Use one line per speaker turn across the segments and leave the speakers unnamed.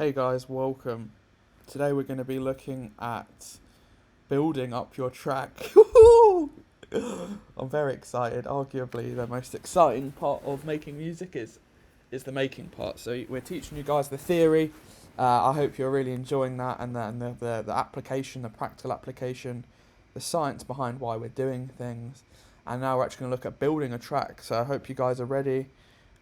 Hey guys, welcome. Today we're going to be looking at building up your track. I'm very excited. Arguably the most exciting part of making music is the making part. So we're teaching you guys the theory. I hope you're really enjoying that, and the application, the practical application, the science behind why we're doing things. And now we're actually going to look at building a track. So I hope you guys are ready.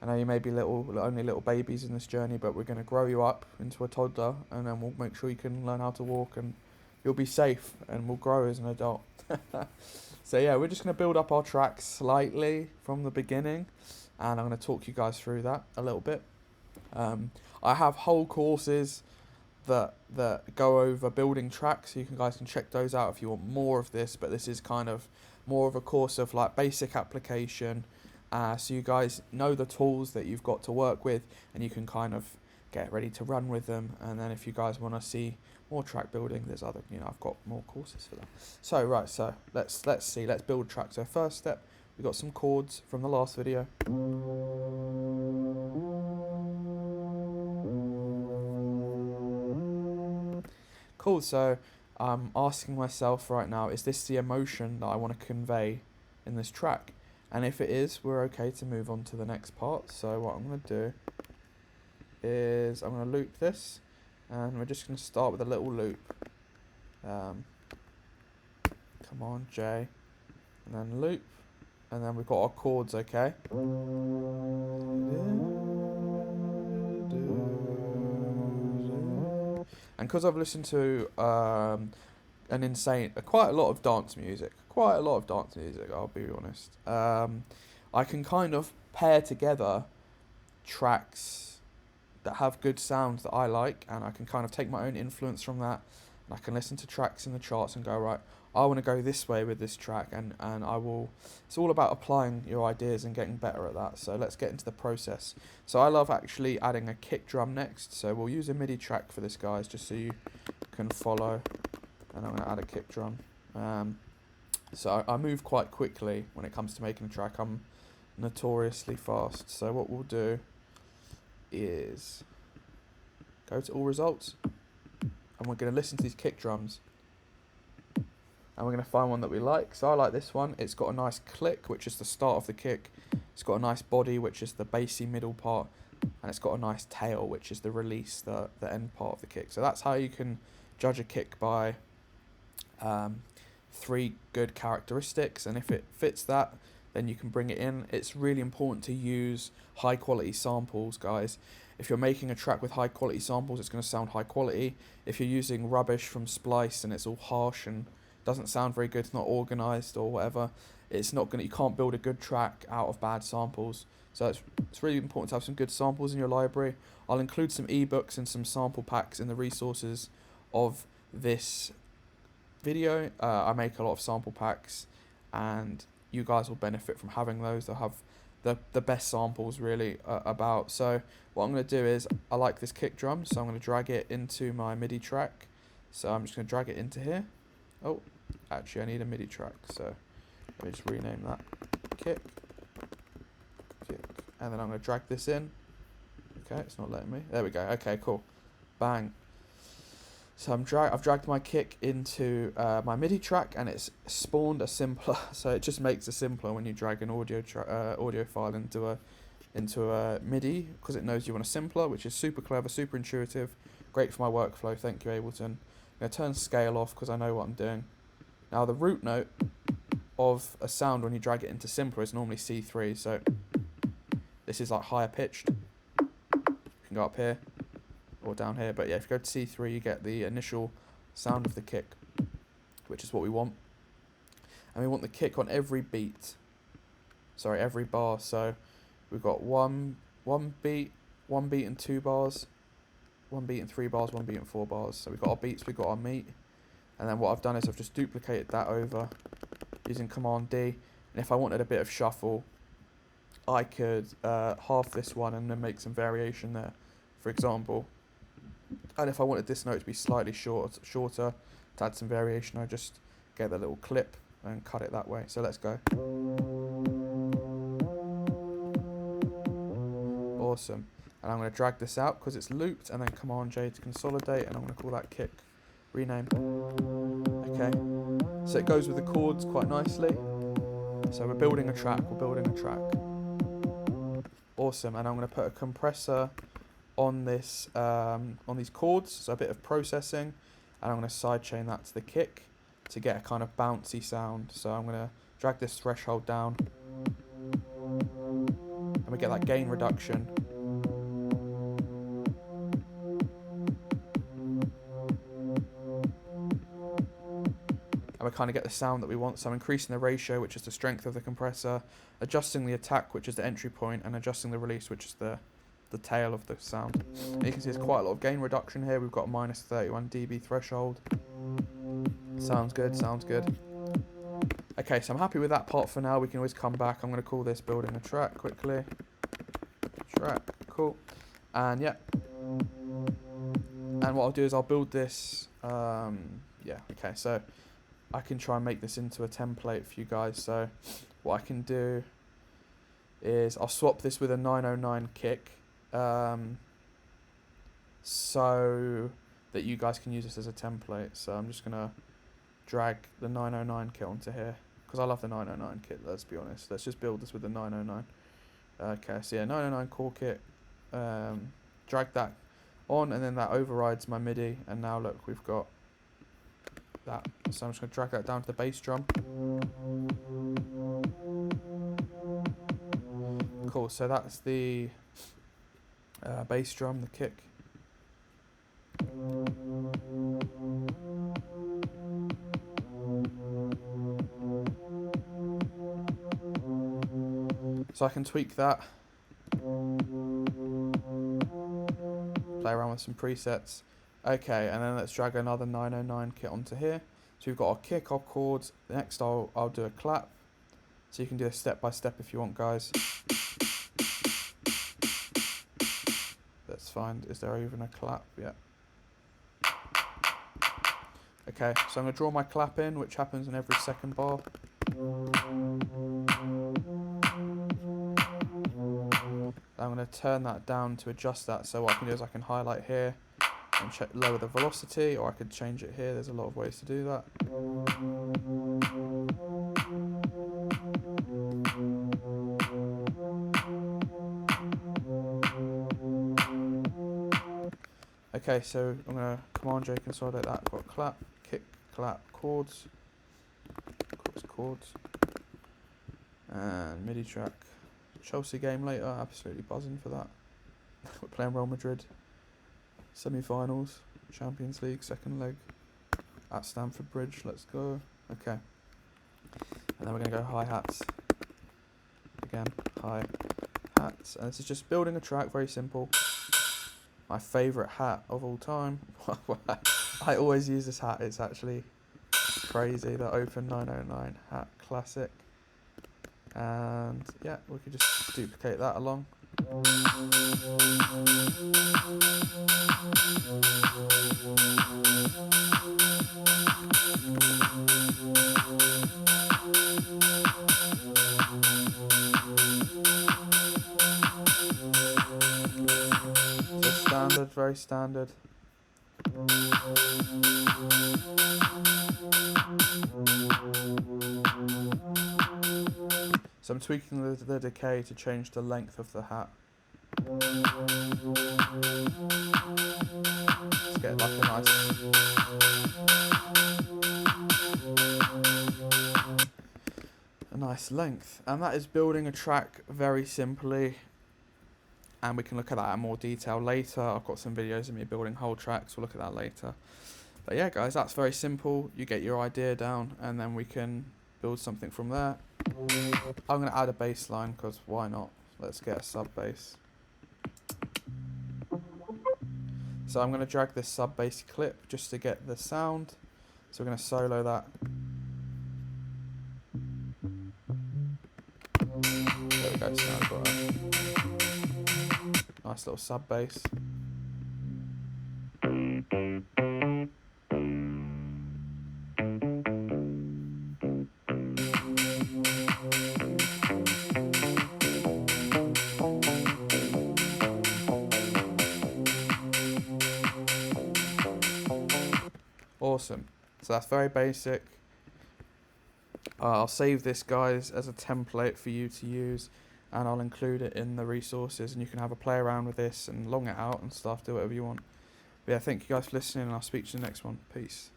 I know you may be only little babies in this journey, but we're going to grow you up into a toddler, and then we'll make sure you can learn how to walk, and you'll be safe, and we'll grow as an adult. So yeah, we're just going to build up our track slightly from the beginning, and I'm going to talk you guys through that a little bit. I have whole courses that go over building tracks, so you guys can check those out if you want more of this, but this is kind of more of a course of like basic application. So you guys know the tools that you've got to work with, and you can kind of get ready to run with them. And then if you guys want to see more track building, there's other, I've got more courses for that. So let's build track. So first step, we got some chords from the last video. Cool. So I'm asking myself right now, is this the emotion that I want to convey in this track? And if it is, we're okay to move on to the next part. So what I'm going to do is I'm going to loop this, and we're just going to start with a little loop. Come on, J, and then loop, and then we've got our chords, okay? And because I've listened to quite a lot of dance music, I'll be honest. I can kind of pair together tracks that have good sounds that I like, and I can kind of take my own influence from that, and I can listen to tracks in the charts and go, right, I want to go this way with this track, and it's all about applying your ideas and getting better at that. So let's get into the process. So I love actually adding a kick drum next, so we'll use a MIDI track for this, guys, just so you can follow. And I'm going to add a kick drum. So I move quite quickly when it comes to making a track. I'm notoriously fast. So what we'll do is go to all results, and we're going to listen to these kick drums, and we're going to find one that we like. So I like this one. It's got a nice click, which is the start of the kick. It's got a nice body, which is the bassy middle part, and it's got a nice tail, which is the release, the end part of the kick. So that's how you can judge a kick by 3 good characteristics, and if it fits that, then you can bring it in. It's really important to use high quality samples, guys. If you're making a track with high quality samples, it's going to sound high quality. If you're using rubbish from Splice and it's all harsh and doesn't sound very good, it's not organized or whatever, you can't build a good track out of bad samples. So it's really important to have some good samples in your library. I'll include some ebooks and some sample packs in the resources of this video. I make a lot of sample packs, and you guys will benefit from having those. They'll have the best samples really about. So what I'm going to do is, I like this kick drum, so I'm going to drag it into my MIDI track. So I'm just going to drag it into here. Oh, actually I need a MIDI track, so let me just rename that. Kick, and then I'm going to drag this in. Okay, it's not letting me. There we go. Okay, cool. Bang. So I've dragged my kick into my MIDI track, and it's spawned a simpler. So it just makes it simpler when you drag an audio file into a MIDI, because it knows you want a simpler, which is super clever, super intuitive, great for my workflow. Thank you, Ableton. I'm going to turn scale off because I know what I'm doing. Now the root note of a sound when you drag it into simpler is normally C3, so this is like higher pitched. You can go up here or down here, but yeah, if you go to C3, you get the initial sound of the kick, which is what we want. And we want the kick on every bar. So we've got one beat and 2 bars, 1 beat and 3 bars, 1 beat and 4 bars. So we've got our beats, we've got our meat, and then what I've done is I've just duplicated that over using Command D. And if I wanted a bit of shuffle, I could half this one and then make some variation there, for example. And if I wanted this note to be slightly shorter, to add some variation, I just get the little clip and cut it that way. So let's go. Awesome. And I'm going to drag this out because it's looped, and then Command J to consolidate, and I'm going to call that kick. Rename. Okay, so it goes with the chords quite nicely. So we're building a track, Awesome, and I'm going to put a compressor on this, on these chords, so a bit of processing, and I'm going to sidechain that to the kick to get a kind of bouncy sound. So I'm going to drag this threshold down, and we get that gain reduction. And we kind of get the sound that we want. So I'm increasing the ratio, which is the strength of the compressor, adjusting the attack, which is the entry point, and adjusting the release, which is the tail of the sound. And you can see there's quite a lot of gain reduction here. We've got a minus 31 dB threshold. Sounds good, sounds good. Okay, so I'm happy with that part for now. We can always come back. I'm going to call this building a track quickly. Track, cool. And yeah. And what I'll do is I'll build this. Yeah, okay, so I can try and make this into a template for you guys. So what I can do is I'll swap this with a 909 kick, so that you guys can use this as a template. So I'm just gonna drag the 909 kit onto here because I love the 909 kit. Let's be honest. Let's just build this with the 909. Okay, so yeah, 909 core kit. Drag that on, and then that overrides my MIDI. And now look, we've got that. So I'm just going to drag that down to the bass drum. Cool, so that's the bass drum, the kick. So I can tweak that, play around with some presets. Okay, and then let's drag another 909 kit onto here. So we've got our kick, our chords. Next I'll do a clap. So you can do a step by step if you want, guys. Let's find, is there even a clap? Yeah. Okay, so I'm going to draw my clap in, which happens in every second bar. I'm going to turn that down to adjust that. So what I can do is I can highlight here and lower the velocity, or I could change it here. There's a lot of ways to do that. Okay, so I'm going to Command J consolidate that. I've got clap, kick, clap, chords, and MIDI track. Chelsea game later, absolutely buzzing for that. We're playing Real Madrid. Semi-finals, Champions League, second leg at Stamford Bridge. Let's go. Okay. And then we're going to go hi-hats. Again, hi-hats. And this is just building a track, very simple. My favourite hat of all time. I always use this hat. It's actually crazy. The Open 909 hat, classic. And yeah, we could just duplicate that along. So standard, very standard. So I'm tweaking the decay to change the length of the hat. Let's get like a nice length. And that is building a track very simply. And we can look at that in more detail later. I've got some videos of me building whole tracks. We'll look at that later. But yeah, guys, that's very simple. You get your idea down, and then we can build something from there. I'm going to add a bass line, because why not? Let's get a sub bass. So I'm going to drag this sub bass clip just to get the sound. So we're going to solo that. There we go. So now I've got a nice little sub bass. Awesome. So that's very basic. I'll save this, guys, as a template for you to use, and I'll include it in the resources, and you can have a play around with this and long it out and stuff, do whatever you want. But yeah, thank you guys for listening, and I'll speak to you in the next one. Peace.